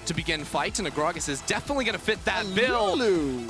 to begin fights, and Agragas is definitely going to fit that bill.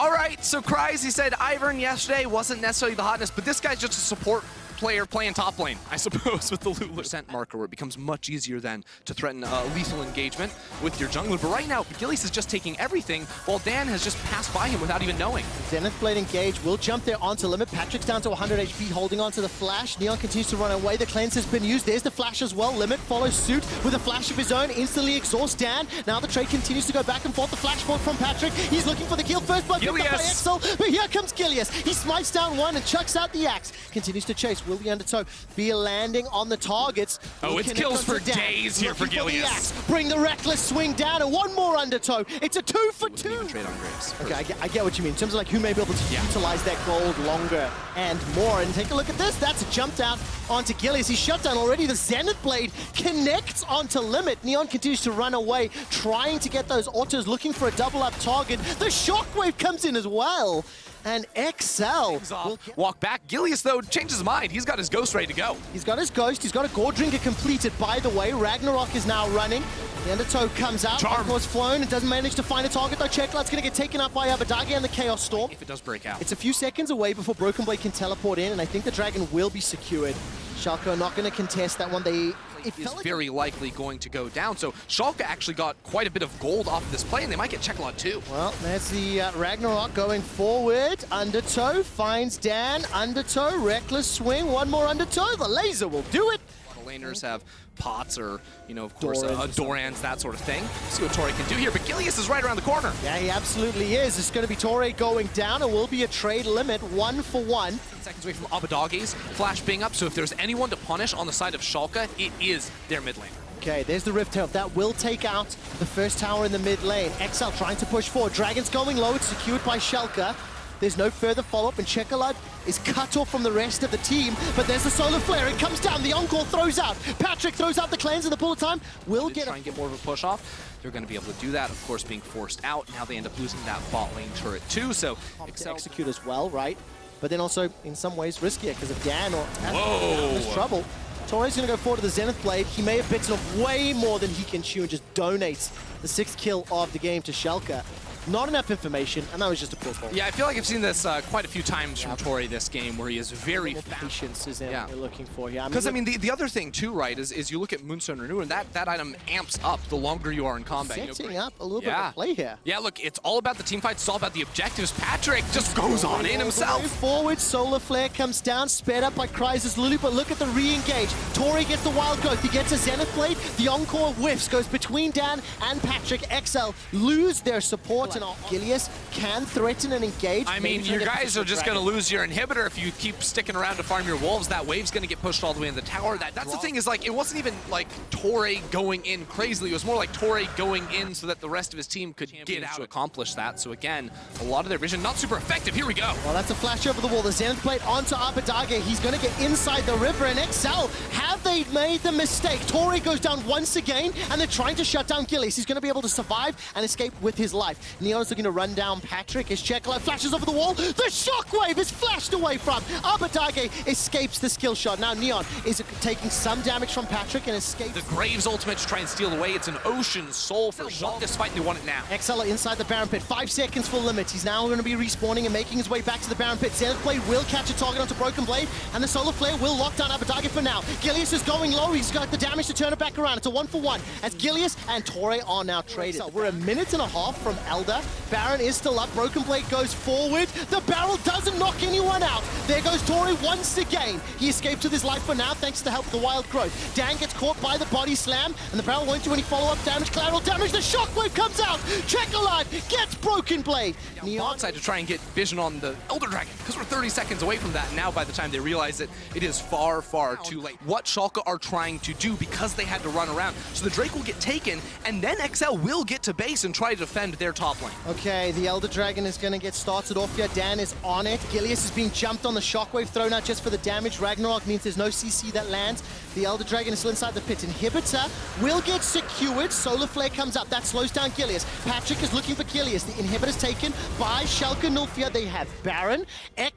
All right, so Kryze, he said Ivern yesterday wasn't necessarily the hotness, but this guy's just a support player playing top lane, I suppose, with the Lulu percent marker, where it becomes much easier then to threaten lethal engagement with your jungler. But right now, Gilius is just taking everything, while Dan has just passed by him without even knowing. Zenith Blade engage will jump there onto limit. Patrick's down to 100 HP, holding on to the flash. Neon continues to run away. The cleanse has been used. There's the flash as well. Limit follows suit with a flash of his own, instantly exhausts Dan. Now the trade continues to go back and forth. The flash forward from Patrick. He's looking for the kill first, but picked up by Excel. But here comes Gilius. He smites down one and chucks out the axe. Continues to chase. Will the undertow be landing on the targets? Oh, it's kills for days here for Gilius. Bring the reckless swing down and one more undertow. It's a 2 for 2. Trade on Graves. Okay, I get what you mean. In terms of like who may be able to utilize that gold longer and more. And take a look at this. That's jumped out onto Gilius. He's shut down already. The Zenith Blade connects onto limit. Neon continues to run away, trying to get those autos, looking for a double up target. The shockwave comes in as well. And XL will walk back. Gilius, though, changes his mind. He's got his ghost ready to go. He's got his ghost. He's got a Gore Drinker completed, by the way. Ragnarok is now running. The undertow comes out. Of course, flown and doesn't manage to find a target, though. Checklight's going to get taken up by Abadagi and the Chaos Storm. If it does break out. It's a few seconds away before Broken Blade can teleport in, and I think the Dragon will be secured. Schalke are not going to contest that one. It is very likely going to go down. So Schalke actually got quite a bit of gold off of this play, and they might get Checklight too. Well, there's the Ragnarok going forward. Undertow finds Dan. Undertow, reckless swing. One more undertow. The laser will do it. A lot of laners have pots or, you know, of course, Dorans, that sort of thing. See what Torre can do here, but Gilius is right around the corner. Yeah, he absolutely is. It's going to be Torre going down. It will be a trade limit, 1 for 1. 10 seconds away from Abadagi's flash being up, so if there's anyone to punish on the side of Schalke, it is their mid laner. Okay, there's the Rift Herald. That will take out the first tower in the mid lane. XL trying to push forward. Dragon's going low. It's secured by Schalke. There's no further follow-up, and Checklight is cut off from the rest of the team, but there's the Solar Flare. It comes down. The Encore throws out. Patrick throws out the cleanse, and the bullet time will try and get more of a push off. They're going to be able to do that, of course, being forced out. Now they end up losing that bot lane turret too, so execute as well, right? But then also, in some ways, riskier because of Dan or there's trouble. Torre's going to go forward to the Zenith Blade. He may have bitten off way more than he can chew and just donates the 6th kill of the game to Schalke. Not enough information, and that was just a poor call. Yeah, I feel like I've seen this quite a few times from Torre this game, where he is very patience is what you're looking for here. Because I mean, the other thing too, right, is you look at Moonstone Renew, and that item amps up the longer you are in combat. Setting up a little bit of play here. Yeah, look, it's all about the team fights. It's all about the objectives. Patrick just goes on in himself. Forward, Solar Flare comes down, sped up by Kryze's Lulu, but look at the re-engage. Torre gets the Wild Growth. He gets a Zenith Blade. The Encore whiffs, goes between Dan and Patrick. XL lose their support, and Gilius can threaten and engage. I mean, you guys are just going to lose your inhibitor if you keep sticking around to farm your wolves. That wave's going to get pushed all the way in the tower. That's the thing, is like, it wasn't even like Torre going in crazily. It was more like Torre going in so that the rest of his team could get out to accomplish that. So again, a lot of their vision not super effective. Here we go. Well, that's a flash over the wall. The Zenith Blade onto Abadagi. He's going to get inside the river, and XL, have they made the mistake? Torre goes down once again, and they're trying to shut down Gilius. He's going to be able to survive and escape with his life. Neon's looking to run down Patrick as Checklight flashes over the wall. The shockwave is flashed away from. Abadagi escapes the skill shot. Now Neon is taking some damage from Patrick and escapes. The Graves ultimate to try and steal away. It's an Ocean Soul for Schalke. This fight, they want it now. XL inside the Baron Pit. 5 seconds for limits. He's now going to be respawning and making his way back to the Baron Pit. Zenith Blade will catch a target onto Broken Blade, and the Solar Flare will lock down Abadagi for now. Gilius is going low. He's got the damage to turn it back around. It's a 1 for 1 as Gilius and Torre are now traded. We're a minute and a half from Elder. Baron is still up. Broken Blade goes forward. The barrel doesn't knock anyone out. There goes Torre once again. He escapes with his life for now, thanks to the help of the Wild Growth. Dan gets caught by the body slam, and the barrel won't do any follow-up damage. Collateral damage. The shockwave comes out. Checklight gets Broken Blade. Neon side to try and get vision on the Elder Dragon, because we're 30 seconds away from that. Now, by the time they realize it, it is far, far too late. What Schalke are trying to do, because they had to run around, so the Drake will get taken, and then XL will get to base and try to defend their top lane. lane. Okay, the Elder Dragon is going to get started off here. Dan is on it. Gilius is being jumped on the shockwave, thrown out just for the damage. Ragnarok means there's no CC that lands. The Elder Dragon is still inside the pit. Inhibitor will get secured. Solar Flare comes up. That slows down Gilius. Patrick is looking for Gilius. The Inhibitor's taken by Schalke Nulfia. They have Baron.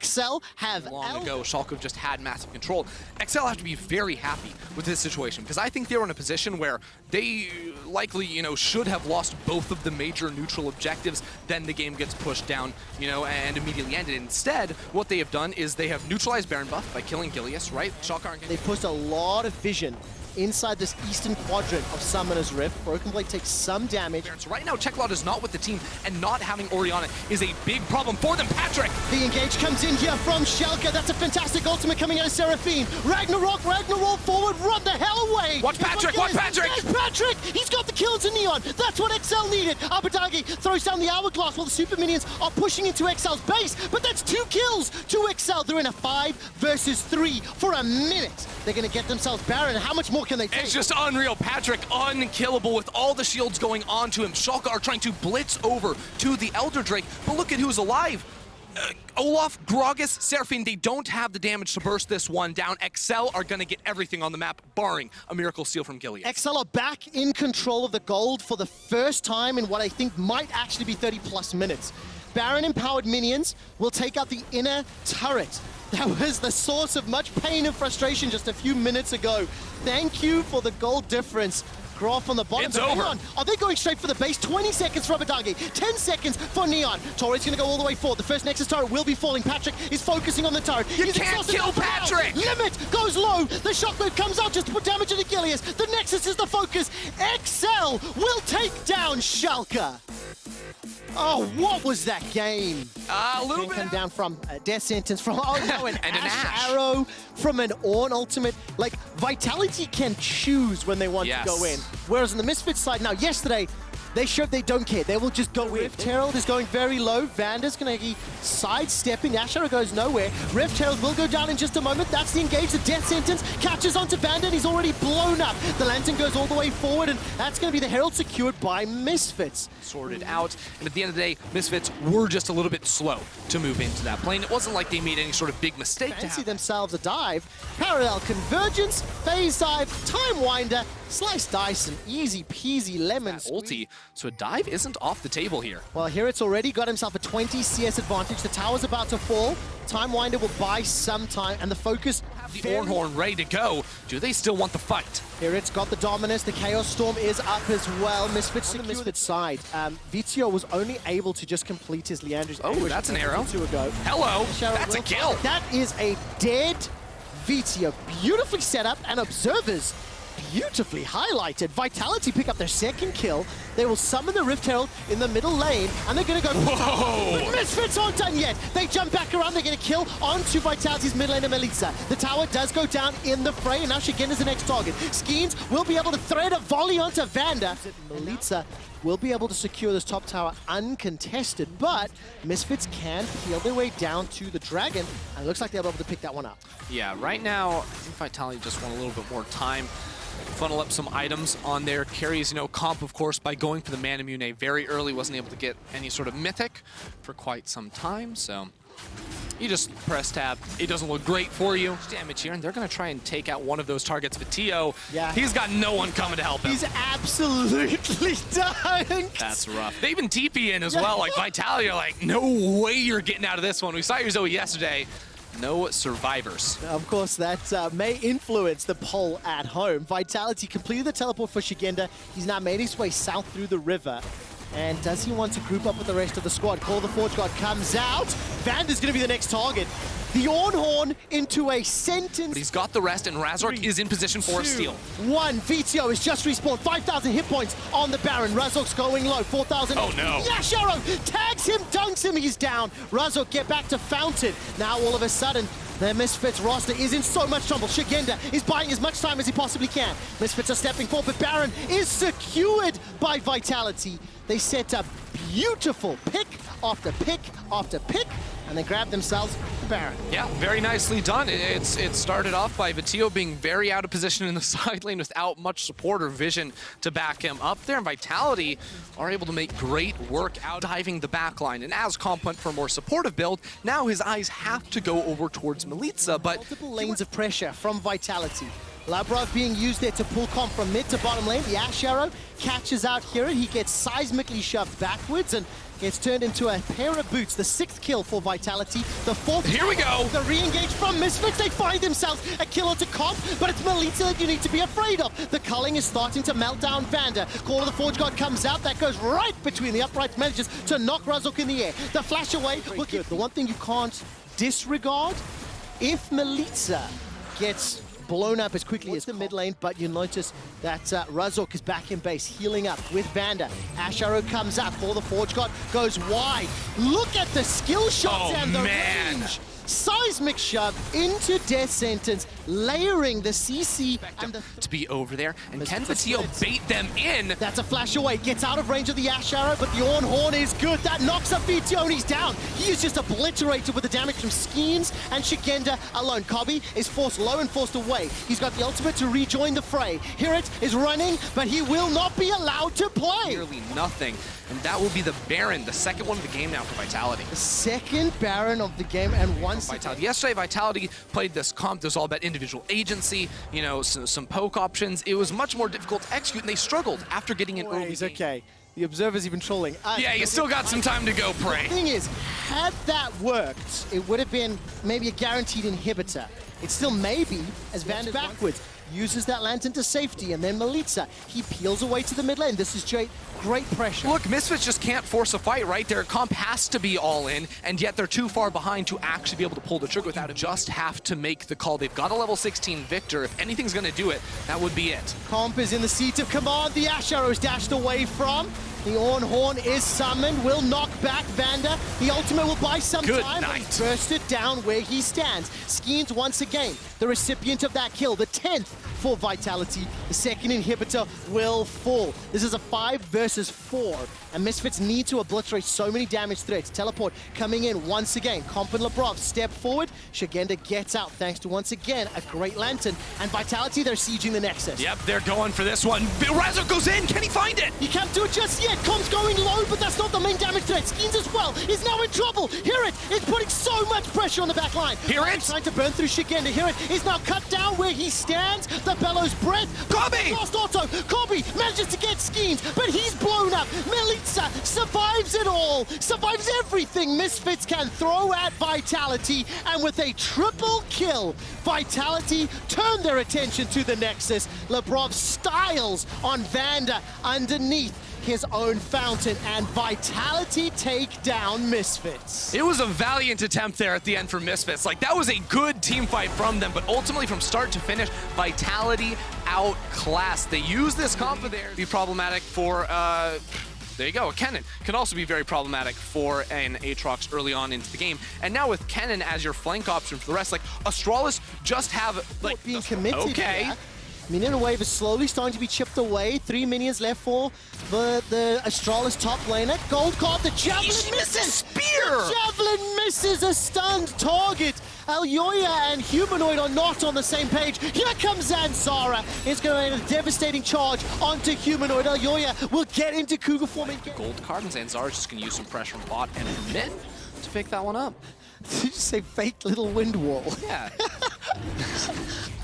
XL have Long ago, Schalke have just had massive control. XL have to be very happy with this situation because I think they were in a position where they likely, should have lost both of the major neutral objectives. Then the game gets pushed down, and immediately ended. Instead, what they have done is they have neutralized Baron buff by killing Gilius, right? Schalke aren't getting... They pushed a lot of vision inside this eastern quadrant of Summoner's Rift. Broken Blade takes some damage. So right now, Checkloud is not with the team, and not having Orianna is a big problem for them. Patrick! The engage comes in here from Schalke. That's a fantastic ultimate coming out of Seraphine. Ragnarok forward, run the hell away! Watch Patrick, watch Patrick! There's Patrick! He's got the kill into Neon. That's what XL needed. Abadagi throws down the hourglass while the super minions are pushing into XL's base, but that's 2 kills to XL. They're in a 5 versus 3 for a minute. They're gonna get themselves Baron. How much more can they take? It's just unreal. Patrick unkillable with all the shields going onto him. Schalke are trying to blitz over to the Elder Drake, but look at who's alive. Olaf, Gragas, Seraphine, they don't have the damage to burst this one down. XL are going to get everything on the map, barring a miracle steal from Gilius. XL are back in control of the gold for the first time in what I think might actually be 30+ minutes. Baron-empowered minions will take out the inner turret. That was the source of much pain and frustration just a few minutes ago. Thank you for the gold difference. Graph on the bottom. It's over. Are they going straight for the base? 20 seconds for Abadagi, 10 seconds for Neon. Torres going to go all the way forward. The first Nexus turret will be falling. Patrick is focusing on the turret. You can't kill Patrick! Limit goes low. The shockwave comes out just to put damage into Gilius. The Nexus is the focus. XL will take down Schalke. Oh, what was that game? A little bit. bit. Come down from a death sentence from an And an Ash arrow from an Ornn ultimate. Like, Vitality can choose when they want to go in. Whereas on the Misfits side now, yesterday, they showed they don't care. They will just go in. Rift Herald is going very low. Vanda's going to be sidestepping. Ash arrow goes nowhere. Rift Herald will go down in just a moment. That's the engage. The death sentence catches onto Vanda, and he's already blown up. The Lantern goes all the way forward, and that's going to be the Herald secured by Misfits. Sorted out, and at the end of the day, Misfits were just a little bit slow to move into that plane. It wasn't like they made any sort of big mistake. Fancy themselves a dive. Parallel convergence, phase dive, time winder, slice dice, and easy peasy lemon ulti. So a dive isn't off the table here. Well, here it's already got himself a 20 CS advantage. The tower's about to fall. Time winder will buy some time, and the focus. The Ornhorn ready to go. Do they still want the fight? Here it's got the Dominus. The Chaos Storm is up as well. Misfits on the Misfits side. Vizio was only able to just complete his Leandra's. Oh, that's an arrow. Ago. Hello. That's a kill. That is a dead Vizio. Beautifully set up, and observers beautifully highlighted. Vitality pick up their second kill. They will summon the Rift Herald in the middle lane, and they're going to go... Whoa! But Misfits aren't done yet. They jump back around. They're going to kill onto Vitality's mid laner, Melitza. The tower does go down in the fray, and now Shigen is the next target. Skeens will be able to thread a volley onto Vanda. Melitza will be able to secure this top tower uncontested, but Misfits can peel their way down to the Dragon, and it looks like they'll be able to pick that one up. Yeah, right now, I think Vitality just want a little bit more time. Funnel up some items on their carries, comp, of course, by going for the Manamune very early. Wasn't able to get any sort of mythic for quite some time, so you just press tab. It doesn't look great for you. Damage here, and they're going to try and take out one of those targets. Vitio, he's got no one coming to help him. He's absolutely done. That's rough. They even TP in as well. Like, Vitality are like, no way you're getting out of this one. We saw your Zoe yesterday. No survivors. Of course, that may influence the poll at home. Vitality completed the teleport for Shigenda. He's now made his way south through the river. And does he want to group up with the rest of the squad? Call the Forge God comes out. Vanda's going to be the next target. The Ornhorn into a sentence. But he's got the rest, and Razork is in position for a steal. 1. Vizio is just respawned. 5,000 hit points on the Baron. Razork's going low. 4,000. Oh, no. Yash arrow tags him, dunks him. He's down. Razork get back to Fountain. Now, all of a sudden, the Misfits roster is in so much trouble. Shigenda is buying as much time as he possibly can. Misfits are stepping forward, but Baron is secured by Vitality. They set up beautiful pick after pick after pick, and they grab themselves Baron. Yeah, very nicely done. It started off by Vitio being very out of position in the side lane without much support or vision to back him up there. And Vitality are able to make great work out diving the back line. And as Comp went for a more supportive build, now his eyes have to go over towards Milica, but multiple lanes of pressure from Vitality. Labrov being used there to pull Comp from mid to bottom lane. The Ash Arrow catches out here. He gets seismically shoved backwards and gets turned into a pair of boots. The 6th kill for Vitality. The 4th. Here we go. The re-engage from Misfits. They find themselves a kill onto Comp, but it's Milica that you need to be afraid of. The culling is starting to melt down Vander. Call of the Forge God comes out. That goes right between the upright manages to knock Razok in the air. The flash away. Look, the one thing you can't disregard, if Milica gets blown up as quickly as the mid lane, but you notice that Razok is back in base, healing up with Vander. Ash Arrow comes up, Call the Forge God goes wide. Look at the skill shots and the range. Seismic shove into Death Sentence, layering the CC and to be over there, and can Vitio bait them in? That's a flash away, gets out of range of the Ash Arrow, but the Ornn Horn is good. That knocks up Vitio and he's down. He is just obliterated with the damage from Skeens and Shigenda alone. Kobe is forced low and forced away. He's got the ultimate to rejoin the fray. Hirit is running, but he will not be allowed to play. Nearly nothing, and that will be the Baron, the second one of the game now for Vitality. The second Baron of the game, and once Vitality. Yesterday, Vitality played this comp. It was all about individual agency, you know, some poke options. It was much more difficult to execute, and they struggled after getting an early game. Okay. The Observer's even trolling. Yeah, you still got some time to go, Prey. The thing is, had that worked, it would have been maybe a guaranteed inhibitor. It still may be, as Vander backwards uses that lantern to safety, and then Milica, he peels away to the mid lane. This is great pressure. Look, Misfits just can't force a fight, right? Their comp has to be all in, and yet they're too far behind to actually be able to pull the trigger without it. Just have to make the call. They've got a level 16 Victor. If anything's going to do it, that would be it. Comp is in the seat of command. The Ash Arrow is dashed away from. The Ornn Horn is summoned, will knock back Vander. The ultimate will buy some time. Night. Burst it down where he stands. Skeens once again, the recipient of that kill, the 10th for Vitality. The second inhibitor will fall. This is a 5 versus 4, and Misfits need to obliterate so many damage threats. Teleport coming in once again. Comp and Labrov step forward. Shigenda gets out thanks to, once again, a great lantern. And Vitality, they're sieging the Nexus. Yep, they're going for this one. Razor goes in. Can he find it? He can't do it just yet. Comp's going low, but that's not the main damage threat. Skeens as well is now in trouble. Hirit is putting so much pressure on the back line. Hirit trying to burn through Shigenda. Hirit is now cut down where he stands. The Bellows breath. Kobe! Lost auto. Kobe manages to get Skeens, but he's blown up. Milica survives it all. Survives everything Misfits can throw at Vitality. And with a triple kill, Vitality turn their attention to the Nexus. Labrov styles on Vander underneath his own fountain, and Vitality take down Misfits. It was a valiant attempt there at the end for Misfits. Like, that was a good team fight from them, but ultimately from start to finish, Vitality outclassed. They use this comp of theirs to be problematic for, there you go, Kennen can also be very problematic for an Aatrox early on into the game. And now with Kennen as your flank option for the rest, like, Astralis just have, like, being committed. Okay. Here. Minion wave is slowly starting to be chipped away. 3 minions left for the Astralis top laner. Gold card, the Javelin misses! Spear! The Javelin misses a stunned target. Alyoya and Humanoid are not on the same page. Here comes Zanzara. It's going to be a devastating charge onto Humanoid. Alyoya will get into Cougar form again. Gold card, and Zanzara's just going to use some pressure from bot and mid to pick that one up. Did you say fake little wind wall? Yeah.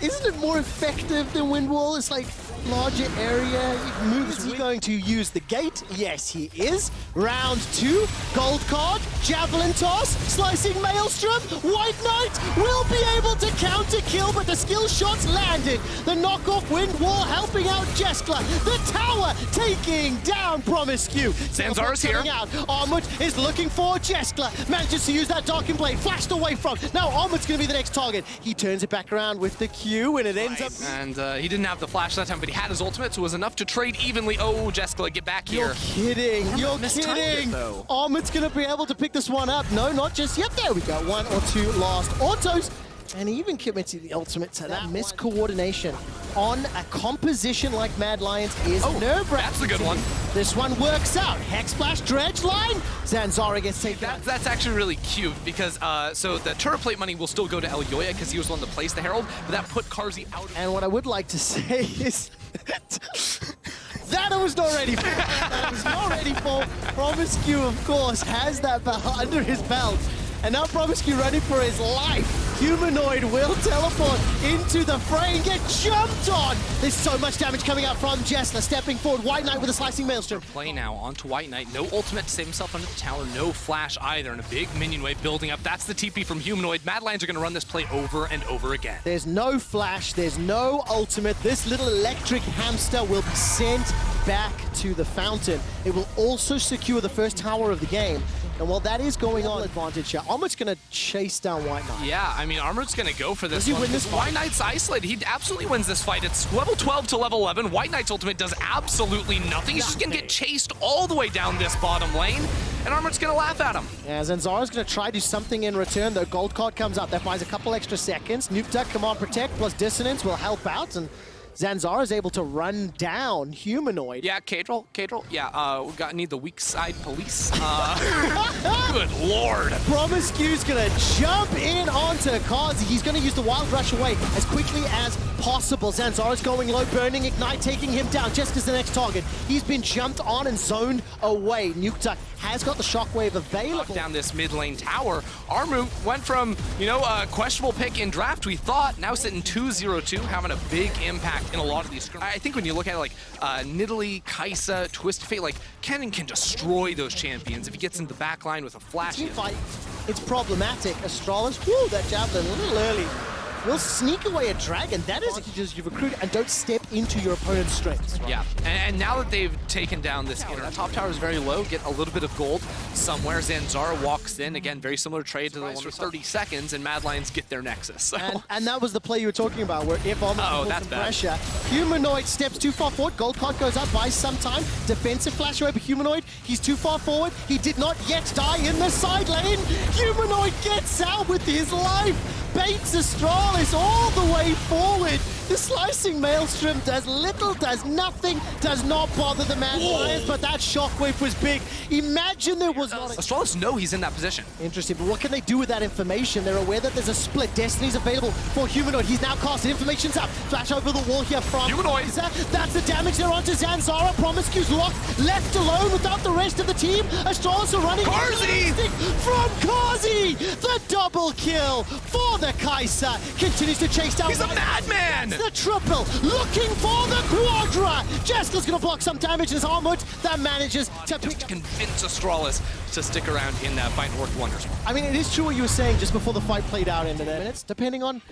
Isn't it more effective than wind wall? It's like larger area. It moves. Is he going to use the gate? Yes, he is. Round 2, gold card, javelin toss, slicing maelstrom. White Knight will be able to counter kill, but the skill shots landed. The knockoff wind wall helping out Jeskla. The tower taking down Promiscu. Zanzara's here. Out. Armut is looking for Jeskla. Manages to use that Darkin Blade. Flashed away from. Now Armut's going to be the next target. He turns it back around with the Q, and it ends up. And he didn't have the flash that time, but he had his ultimate, so it was enough to trade evenly. Oh, Jeskla, get back here. You're kidding. You're kidding. Armut's going to be able to pick this one up. No, not just yet. There we go. 1 or 2 lost autos. And he even committed the ultimate to that miscoordination on a composition like Mad Lions is nerve-wracking. That's a good one. This one works out. Hex Splash, Dredge Line. Zanzara gets taken out. That's actually really cute because so the turret plate money will still go to Elyoya because he was the one to place the Herald, but that put Carzzy out. And what I would like to say is that I was not ready for. That I was not ready for. Promiscu, of course, has that under his belt. And now Promiscu running for his life. Humanoid will teleport into the fray and get jumped on. There's so much damage coming out from Jessler. Stepping forward, White Knight with a slicing maelstrom. Play now onto White Knight. No ultimate to save himself under the tower. No flash either. And a big minion wave building up. That's the TP from Humanoid. Mad Lions are going to run this play over and over again. There's no flash. There's no ultimate. This little electric hamster will be sent back to the fountain. It will also secure the first tower of the game. And while that is going on, advantage here. Armut's going to chase down White Knight. Yeah, I mean, Armut's going to go for this Does he one. win this fight? White Knight's isolated. He absolutely wins this fight. It's level 12 to level 11. White Knight's ultimate does absolutely nothing. He's just going to get chased all the way down this bottom lane, and Armut's going to laugh at him. Yeah, Zanzara's going to try to do something in return, though. Gold card comes up. That buys a couple extra seconds. Nuke Duck, Command Protect, plus Dissonance will help out, and Zanzara is able to run down Humanoid. Yeah, Kadril, yeah, we need the weak side police. Good lord. Promiscu's gonna jump in onto Carzzy. He's gonna use the Wild Rush away as quickly as possible. Zanzara's going low, burning Ignite, taking him down. Jessica's the next target. He's been jumped on and zoned away. Nuke Duck has got the Shockwave available. Down this mid lane tower. Armut went from, you know, a questionable pick in draft, we thought, now sitting 2-0-2, having a big impact in a lot of these scrimmages. I think when you look at it like Nidalee, Kai'Sa, Twisted Fate, like Kennen can destroy those champions if he gets into the back line with a flash. Team fight, it's problematic. Astralis, whoo, that javelin a little early. Will sneak away a dragon. That is just you've recruited and don't step into your opponent's strengths. Right? Yeah, and now that they've taken down this inner, top tower is very low, get a little bit of gold somewhere. Zanzara walks in, again, very similar trade to the one for 30 seconds, and Mad Lions get their Nexus. So. And that was the play you were talking about, where if Armut pulls some pressure, Humanoid steps too far forward, Gold Card goes up, buys some time, defensive flash away, but Humanoid, he's too far forward, he did not yet die in the side lane. Humanoid gets out with his life, baits Astralis all the way forward. The slicing maelstrom does little, does nothing, does not bother the Mad Lions, but that shockwave was big. Imagine there was not a... Astralis know he's in that position. Interesting, but what can they do with that information? They're aware that there's a split. Destiny's available for Humanoid. He's now casted. Information's up. Flash over the wall here from Humanoid. That's the damage there onto Zanzara. Promiscu's locked, left alone without the rest of the team. Astralis are running. Carzzy! From Carzzy! The double kill for the Kai'Sa. Continues to chase down. He's a madman! The triple, looking for the quadra. Jessica's gonna block some damage as Armut that manages to convince Astralis to stick around in that fight and work wonders. I mean, it is true what you were saying just before the fight played out in the minutes, depending on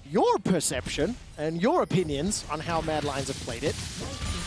your perception and your opinions on how Mad Lions have played it.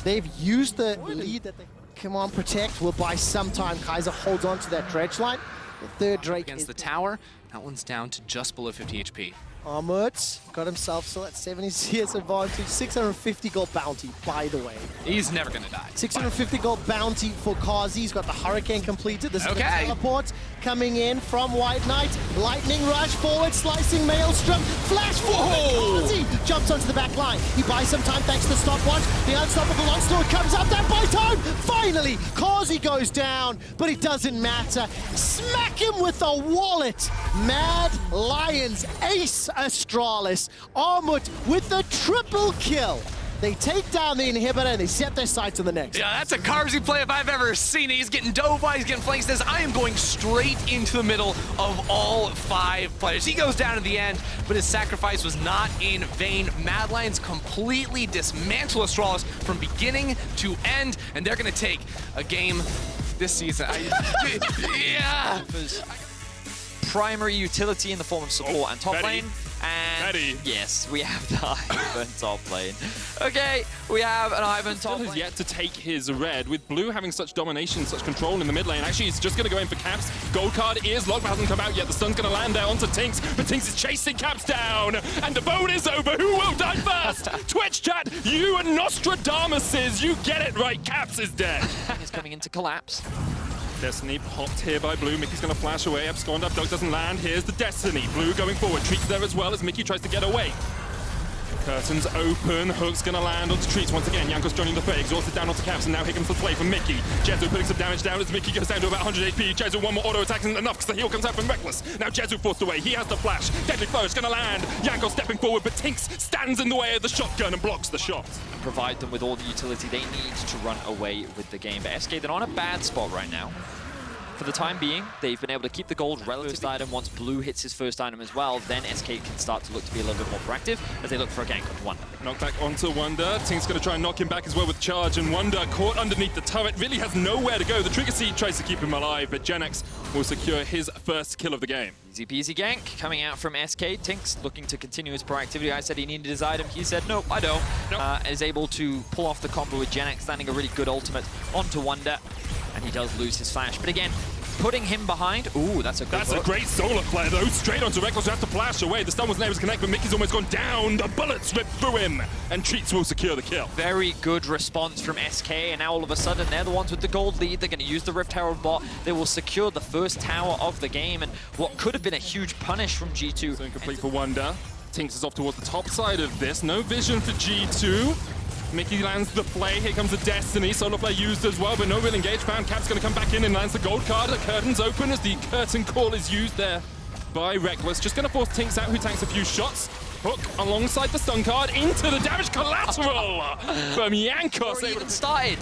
They've used the lead that they... Come on, Protect will buy some time. Kai'Sa holds on to that dredge line. The third Drake against the tower. That one's down to just below 50 HP. Armut got himself still at 70 CS advantage. 650 gold bounty, by the way. He's never gonna die. 650 gold bounty for Carzzy. He's got the Hurricane completed. This is the teleport coming in from White Knight. Lightning rush forward, slicing maelstrom. Flash forward. Carzzy jumps onto the back line. He buys some time thanks to the stopwatch. The unstoppable onslaught comes up. That buys time. Finally, Carzzy goes down, but it doesn't matter. Smack him with a wallet. Mad Lions ace Astralis. Armut with the triple kill. They take down the inhibitor and they set their sights on the next. Yeah, that's a Carzzy play if I've ever seen it. He's getting dove by, he's getting flanked. Says, I am going straight into the middle of all 5 players. He goes down at the end, but his sacrifice was not in vain. Mad Lions completely dismantle Astralis from beginning to end, and they're going to take a game this season. Yeah. Primary utility in the form of support and top lane. And Ready. yes, we have the Ivan top lane. Okay, we have an Ivan top lane. Has yet to take his red, with Blue having such domination, such control in the mid lane. Actually, he's just going to go in for Caps. Gold card is locked, but hasn't come out yet. The stun's going to land there onto Tinks, but Tinks is chasing Caps down. And the vote is over. Who will die first? Twitch chat, you and Nostradamuses, you get it right. Caps is dead. He's coming into collapse. Destiny popped here by Blue. Mickey's going to flash away. Abscond up. Dog doesn't land. Here's the Destiny. Blue going forward. Treats there as well as Mickey tries to get away. Curtains open, Hook's gonna land onto Treats once again. Jankos joining the fray, exhausted down onto Caps, and now here comes the play from Mickey. Jezu putting some damage down as Mickey goes down to about 100 HP. Jezu, one more auto attack isn't enough because the heal comes out from Reckless. Now Jezu forced away, he has the flash. Deadly Flourish gonna land. Jankos stepping forward, but Tinks stands in the way of the shotgun and blocks the shot. And provide them with all the utility they need to run away with the game. But SK, they're on a bad spot right now. For the time being, they've been able to keep the gold relative first item. Once Blue hits his first item as well, then SK can start to look to be a little bit more proactive as they look for a gank on Wonder. Knockback onto Wonder. Tink's going to try and knock him back as well with charge, and Wonder caught underneath the turret, really has nowhere to go. The Trigger Seed tries to keep him alive, but Genex will secure his first kill of the game. Easy peasy gank coming out from SK. Tinks looking to continue his proactivity. I said he needed his item. He said, no, I don't. Nope. Is able to pull off the combo with Genex, landing a really good ultimate onto Wonder. And he does lose his flash. But again, putting him behind. Ooh, that's a good That's a great solar flare, though. Straight onto Reckless, who has to flash away. The stun wasn't able to connect, but Mickey's almost gone down. The bullets rip through him, and Treats will secure the kill. Very good response from SK, and now all of a sudden they're the ones with the gold lead. They're going to use the Rift Herald bot. They will secure the first tower of the game, and what could have been a huge punish from G2. So incomplete for Wonder. Tinks is off towards the top side of this. No vision for G2. Mickey lands the play. Here comes the Destiny. Solar Flare used as well, but no real engage found. Cap's going to come back in and lands the gold card. The curtains open as the curtain call is used there by Reckless. Just going to force Tinks out, who tanks a few shots. Hook alongside the stun card into the damage collateral from Jankos. Even started.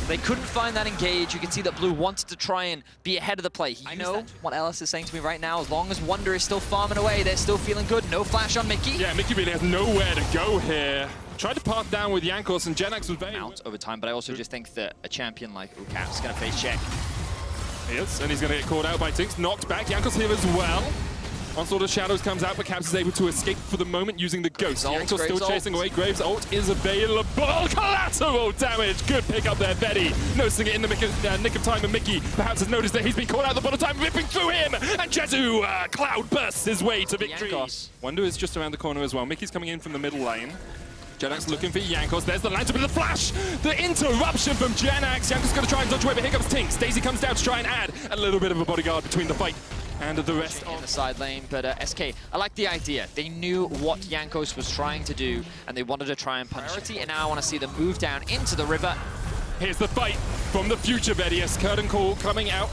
They couldn't find that engage. You can see that Blue wanted to try and be ahead of the play. I know what Ellis is saying to me right now. As long as Wonder is still farming away, they're still feeling good. No flash on Mickey. Yeah, Mickey really has nowhere to go here. Tried to path down with Jankos, and Genex was very out over time, but I also just think that a champion like Cap's going to face check. He is, and he's going to get caught out by Tinks. Knocked back. Jankos here as well. Onslaught of Shadows comes out, but Caps is able to escape for the moment using the Ghost. Jankos still chasing away. Graves' ult is available. Collateral damage. Good pick up there, Betty. Noticing it in the nick of time, and Mickey perhaps has noticed that he's been caught out the bottom time, ripping through him. And Jezu cloud bursts his way to victory. Wonder is just around the corner as well. Mickey's coming in from the middle lane. Genax looking for Jankos. There's the lantern with the flash. The interruption from Genax. Jankos going to try and dodge away, but here comes Tinks. Daisy comes down to try and add a little bit of a bodyguard between the fight and the rest in the side lane. But SK, I like the idea. They knew what Jankos was trying to do, and they wanted to try and punish it. And now I want to see them move down into the river. Here's the fight from the future, Vedius. Curtain call coming out.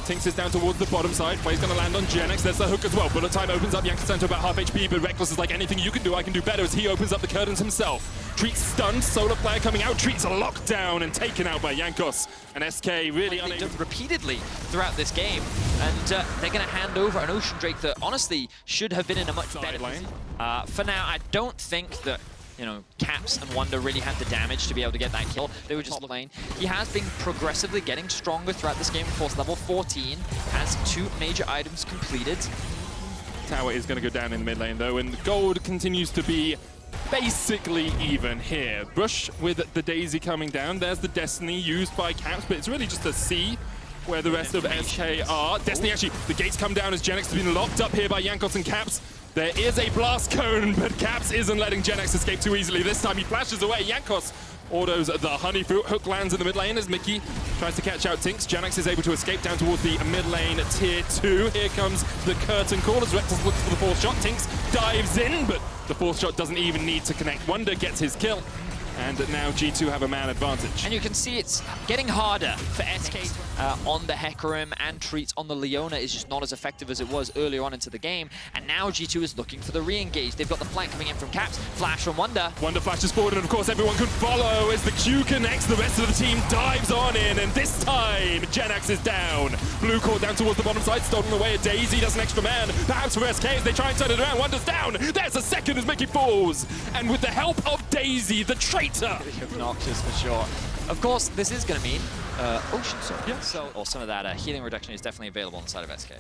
Tinks is down towards the bottom side. Play's going to land on Genex. There's the hook as well. Bullet time opens up. Jankos down to about half HP, but Reckless is like, anything you can do, I can do better, as he opens up the curtains himself. Treats stunned. Solar Flare coming out. Treats locked down and taken out by Jankos. And SK really unable. They've done repeatedly throughout this game. And they're going to hand over an Ocean Drake that honestly should have been in a much better lane. For now, I don't think that Caps and Wonder really had the damage to be able to get that kill. They were just lane. He has been progressively getting stronger throughout this game. Of course, level 14 has 2 major items completed. Tower is going to go down in the mid lane though, and gold continues to be basically even here. Brush with the Daisy coming down. There's the Destiny used by Caps, but it's really just a C where the rest of SK are. Destiny actually, the gates come down as Genex has been locked up here by Jankos and Caps. There is a blast cone, but Caps isn't letting Genex escape too easily. This time he flashes away. Jankos autos the honey fruit. Hook lands in the mid lane as Mickey tries to catch out Tinks. Genex is able to escape down towards the mid lane tier 2. Here comes the curtain call as Reckless looks for the 4th shot. Tinks dives in, but the 4th shot doesn't even need to connect. Wonder gets his kill. And now G2 have a man advantage. And you can see it's getting harder for SK on the Hecarim, and Treats on the Leona is just not as effective as it was earlier on into the game. And now G2 is looking for the re-engage. They've got the flank coming in from Caps, flash from Wonder. Wonder flashes forward, and of course everyone can follow as the Q connects. The rest of the team dives on in, and this time Genax is down. Blue caught down towards the bottom side, stolen away. Daisy does an extra man. Perhaps for SK as they try and turn it around. Wonder's down. There's a second as Mickey falls. And with the help of Daisy, the traitor. Obnoxious for sure. Of course, this is going to mean Ocean Sword. Yeah. So, or some of that healing reduction is definitely available on the side of SK.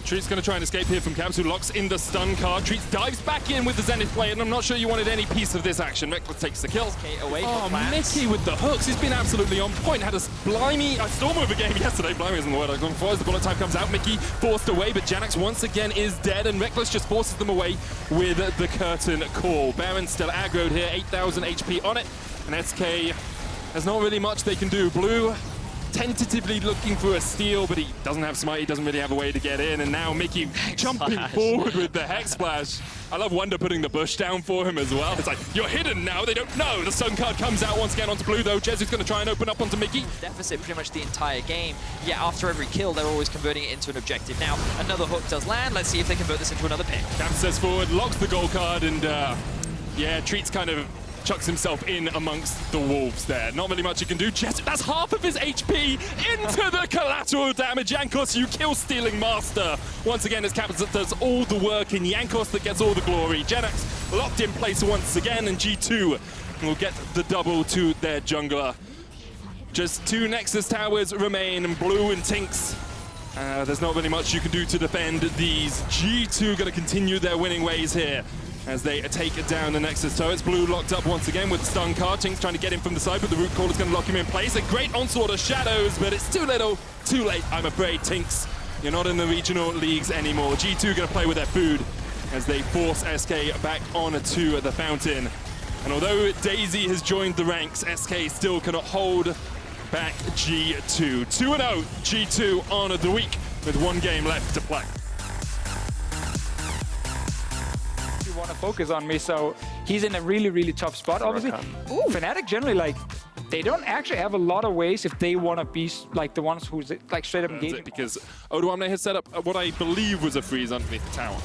Treat's going to try and escape here from Caps, who locks in the stun card. Treats dives back in with the Zenith play, and I'm not sure you wanted any piece of this action. Reckless takes the kill. Away from Mickey with the hooks. He's been absolutely on point. Had a storm of a game yesterday. Blimey isn't the word I've gone for. As the bullet time comes out, Mickey forced away, but Genax once again is dead, and Reckless just forces them away with the curtain call. Baron still aggroed here, 8,000 HP on it, and SK, there's not really much they can do. Blue tentatively looking for a steal, but he doesn't have smite, he doesn't really have a way to get in, and now Mickey jumping forward with the Hex Splash. I love Wonder putting the bush down for him as well. It's like, you're hidden now, they don't know. The Sun card comes out once again onto Blue though. Jesu's going to try and open up onto Mickey. Deficit pretty much the entire game. Yeah, after every kill, they're always converting it into an objective. Now, another hook does land. Let's see if they convert this into another pick. Cam says forward, locks the gold card, and yeah, Treats kind of chucks himself in amongst the wolves there. Not really much he can do. That's half of his HP into the collateral damage. Jankos, you kill stealing master. Once again, it's Caps that does all the work, and Jankos that gets all the glory. Genax locked in place once again, and G2 will get the double to their jungler. Just 2 Nexus towers remain, and Blue and Tinks. There's not really much you can do to defend these. G2 going to continue their winning ways here as they take down the Nexus turrets. Blue locked up once again with the stun card. Tinks trying to get him from the side, but the root call is going to lock him in place. A great onslaught of shadows, but it's too little, too late, I'm afraid. Tinks, you're not in the regional leagues anymore. G2 going to play with their food as they force SK back onto the fountain. And although Daisy has joined the ranks, SK still cannot hold back G2. 2-0 G2 on the week with 1 game left to play. Want to focus on me, so he's in a really tough spot. Obviously, Fnatic generally, like, they don't actually have a lot of ways if they want to be like the ones who's like straight up engaging. Because Odoamne has set up what I believe was a freeze underneath the tower.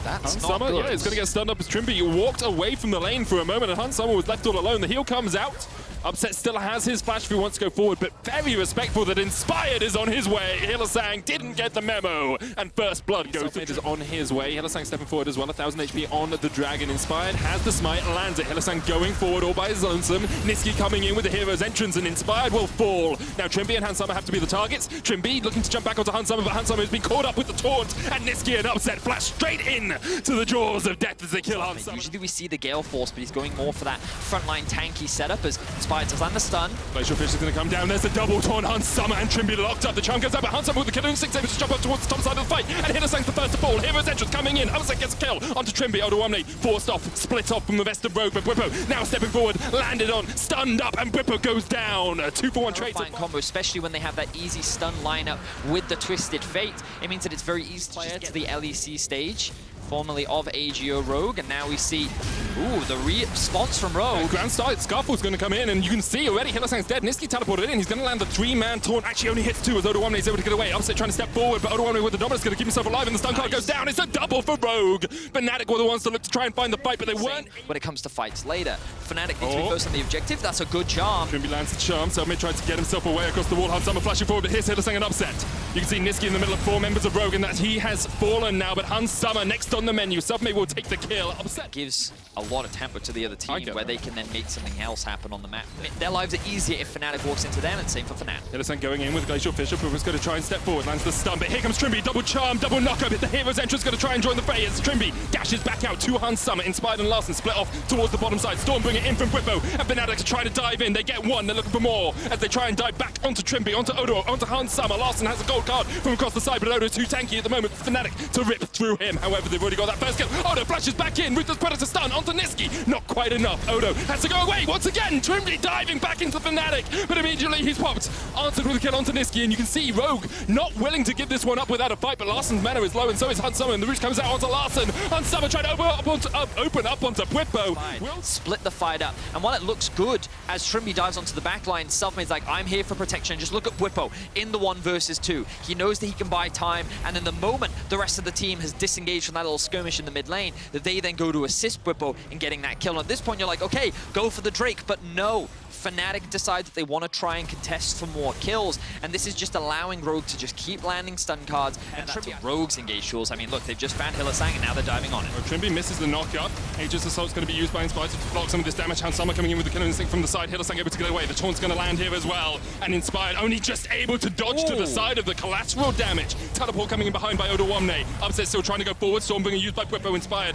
That's not Summer, good. yeah, he's going to get stunned up as Trimby walked away from the lane for a moment, and Hunt Summer was left all alone. The heal comes out. Upset still has his flash if he wants to go forward, but very respectful that Inspired is on his way. Hylissang didn't get the memo, and first blood goes to is on his way. Hylissang stepping forward as well, 1,000 HP on the Dragon. Inspired has the smite, lands it. Hylissang going forward all by his lonesome. Niski coming in with the hero's entrance, and Inspired will fall. Now Trimby and Hansama have to be the targets. Trimby looking to jump back onto Hansama, but Hansama has been caught up with the taunt, and Niski and Upset flash straight in to the jaws of death as they kill Hansama. Usually we see the Gale Force, but he's going more for that frontline tanky setup as Inspired does land the stun. Glacial Fish is going to come down. There's a double taunt. Hansama and Trimby locked up. The chunk goes up, but Hansama with the killing 6 able to jump up towards the top side of the fight. And Hylissang's the first to fall. Hero's entrance coming in. Upset gets a kill onto Trimby. Odoamne forced off, split off from the rest of Rogue, but Bwipo now stepping forward, landed on, stunned up, and Bwipo goes down. A 2-for-1 trade. Fine combo, especially when they have that easy stun lineup with the Twisted Fate. It means that it's very easy to just get to the LEC stage, formerly of AGO Rogue, and now we see, the response from Rogue. Grand Scarfall's going to come in, and you can see already Hylissang's dead. Niski teleported in. He's going to land the 3-man taunt. Actually only hits 2 as Odoamne is able to get away. Upset trying to step forward, but Odoamne with the dominance is going to keep himself alive, and the stun card goes down. It's a double for Rogue. Fnatic were the ones to look to try and find the fight, but they weren't. When it comes to fights later, Fnatic needs to be first on the objective. That's a good charm. Trimby lands the charm. Selfmade tries to get himself away across the wall. Hansama flashing forward, but here's Hylissang and Upset. You can see Niski in the middle of 4 members of Rogue, and that he has fallen now, but Hansama next on the menu. Selfmade will take the kill. Upset Gives a lot of tempo to the other team where they can then make something else happen on the map. Their lives are easier if Fnatic walks into them, and same for Fnatic. Hylissang going in with Glacial Fisher, who was going to try and step forward, lands the stun, but here comes Trimby, double charm, double knocker, but the hero's entrance going to try and join the fray as Trimby dashes back out to Hansama. Inspired and Larson split off towards the bottom side. Stormbringer in from Bwipo, and Fnatic are trying to dive in. They get one, they're looking for more as they try and dive back onto Trimby, onto Odo, onto Hansama. Larson has a gold card from across the side, but Odo's too tanky at the moment for Fnatic to rip through him. However, they've already got that first kill. Odo flashes back in, Ruthless Predator stun onto Niski. Not quite enough. Odo has to go away once again. Trimby diving back into Fnatic, but immediately he's popped. Answered with a kill onto Niski, and you can see Rogue not willing to give this one up without a fight, but Larson's mana is low, and so is Hansama, and the root comes out onto Larson. Hansama trying to open up onto Bwipo. Will split the fight up, and while it looks good as Trimby dives onto the backline, Selfmade's like, I'm here for protection. Just look at Bwipo in the 1 versus 2. He knows that he can buy time, and then the moment the rest of the team has disengaged from that little skirmish in the mid lane, that they then go to assist Bwipo in getting that kill. And at this point, you're like, okay, go for the Drake, but no. Fnatic decide that they want to try and contest for more kills, and this is just allowing Rogue to just keep landing stun cards, and that's Rogue's engage tools. I mean, look, they've just found Hylissang, and now they're diving on it. Trimby misses the knockup. Aegis Assault's going to be used by Inspired to block some of this damage. Hansama coming in with the killing instinct from the side. Hylissang able to get away. The taunt's going to land here as well, and Inspired only just able to dodge to the side of the collateral damage. Teleport coming in behind by Odoamne. Upset still trying to go forward. Stormbringer used by Bwipo. Inspired.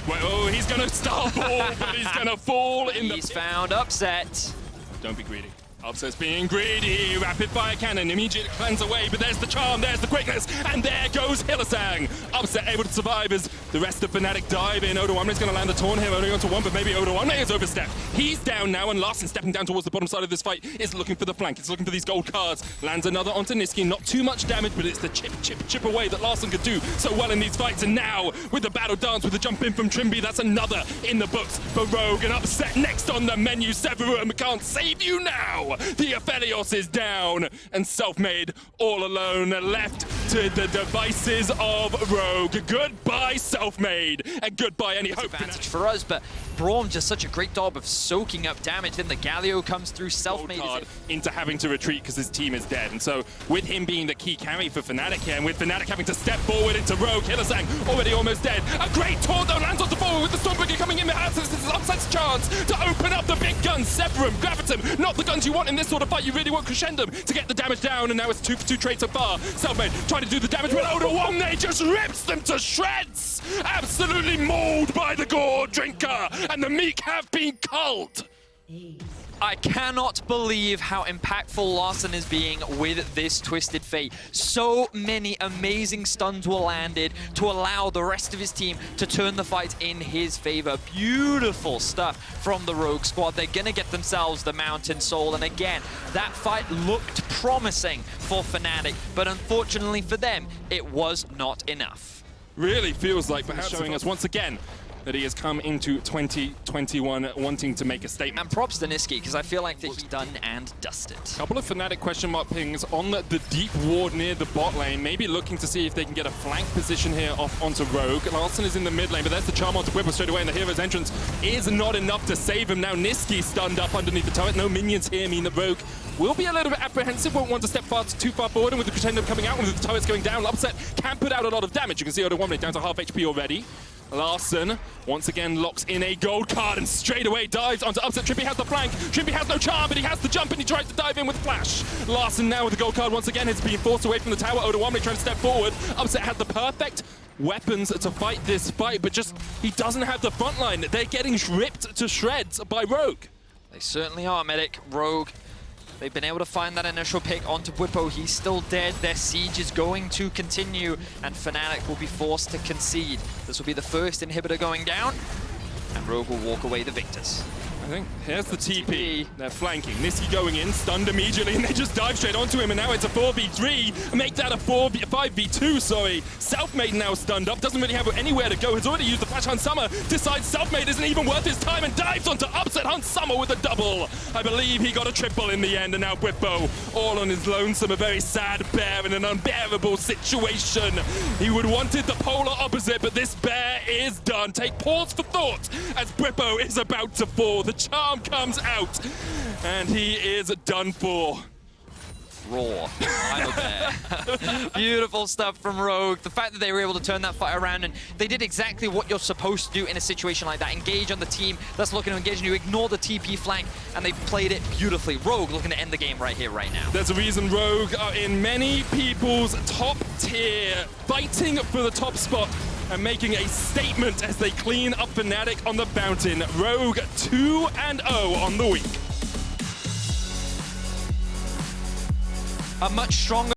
Oh, he's going to stumble, but he's going to fall in the... He's found Upset. Don't be greedy. Upset's being greedy. Rapid fire cannon immediately cleanse away, but there's the charm, there's the quickness, and there goes Hylissang. Upset able to survive as the rest of Fnatic dive in. Odoamne's going to land a taunt here, only onto one, but maybe Odoamne has overstepped. He's down now, and Larssen stepping down towards the bottom side of this fight is looking for the flank. It's looking for these gold cards. Lands another onto Niski. Not too much damage, but it's the chip away that Larssen could do so well in these fights. And now, with the battle dance, with the jump in from Trimby, that's another in the books for Rogue. And Upset next on the menu. Severum can't save you now. The Aphelios is down, and Selfmade all alone, left to the devices of Rogue. Goodbye, Selfmade, and goodbye any hope. Advantage for us, but Braum just such a great job of soaking up damage. Then the Galio comes through. Selfmade into having to retreat because his team is dead. And so with him being the key carry for Fnatic here, and with Fnatic having to step forward into Rogue, Hylissang already almost dead. A great taunt though lands on the forward with the Stormbreaker coming in behind. This is Upset's chance to open up the big guns. Severum, Gravitum, not the guns you want in this sort of fight. You really want Crescendum to get the damage down, and now it's 2 for 2 trade so far. Selfmade trying to do the damage, but Odoamne just rips them to shreds. Absolutely mauled by the Gore Drinker, and the Meek have been culled. I cannot believe how impactful Larssen is being with this Twisted Fate. So many amazing stuns were landed to allow the rest of his team to turn the fight in his favor. Beautiful stuff from the Rogue squad. They're gonna get themselves the Mountain Soul, and again, that fight looked promising for Fnatic, but unfortunately for them, it was not enough. Really feels like perhaps showing us once again that he has come into 2021 wanting to make a statement. And props to Niski, because I feel like that he's done and dusted. A couple of Fnatic question mark pings on the deep ward near the bot lane, maybe looking to see if they can get a flank position here off onto Rogue. Larssen is in the mid lane, but there's the charm onto Whipper straight away, and the hero's entrance is not enough to save him. Now Niski stunned up underneath the turret. No minions here mean that Rogue will be a little bit apprehensive, won't want to step too far forward, and with the Crescendo coming out and with the turrets going down, Upset can put out a lot of damage. You can see Odoamne down to half HP already. Larssen once again locks in a gold card and straight away dives onto Upset. Trippy has the flank. Trippy has no charm, but he has the jump and he tries to dive in with Flash. Larssen now with the gold card once again is being forced away from the tower. Odoamne trying to step forward. Upset had the perfect weapons to fight this fight, but just he doesn't have the front line. They're getting ripped to shreds by Rogue. They certainly are, Medic. Rogue. They've been able to find that initial pick onto Whippo. He's still dead. Their siege is going to continue, and Fnatic will be forced to concede. This will be the first inhibitor going down, and Rogue will walk away the victors. I think here's the TP. They're flanking. Niski going in, stunned immediately, and they just dive straight onto him, and now it's a 4v3. Make that a 5v2, sorry. Selfmade now stunned up, doesn't really have anywhere to go. Has already used the flash. Hunt Summer decides Selfmade isn't even worth his time and dives onto Upset. Hunt Summer with a double. I believe he got a triple in the end, and now Whippo all on his lonesome. A very sad bear in an unbearable situation. He would wanted the polar opposite, but this bear is done. Take pause for thought as Whippo is about to fall. The charm comes out, and he is done for. Raw. I'm a bear. Beautiful stuff from Rogue. The fact that they were able to turn that fight around, and they did exactly what you're supposed to do in a situation like that. Engage on the team that's looking to engage, and you ignore the TP flank, and they played it beautifully. Rogue looking to end the game right here, right now. There's a reason Rogue are in many people's top tier, fighting for the top spot and making a statement as they clean up Fnatic on the Mountain. Rogue 2-0 on the week. A much stronger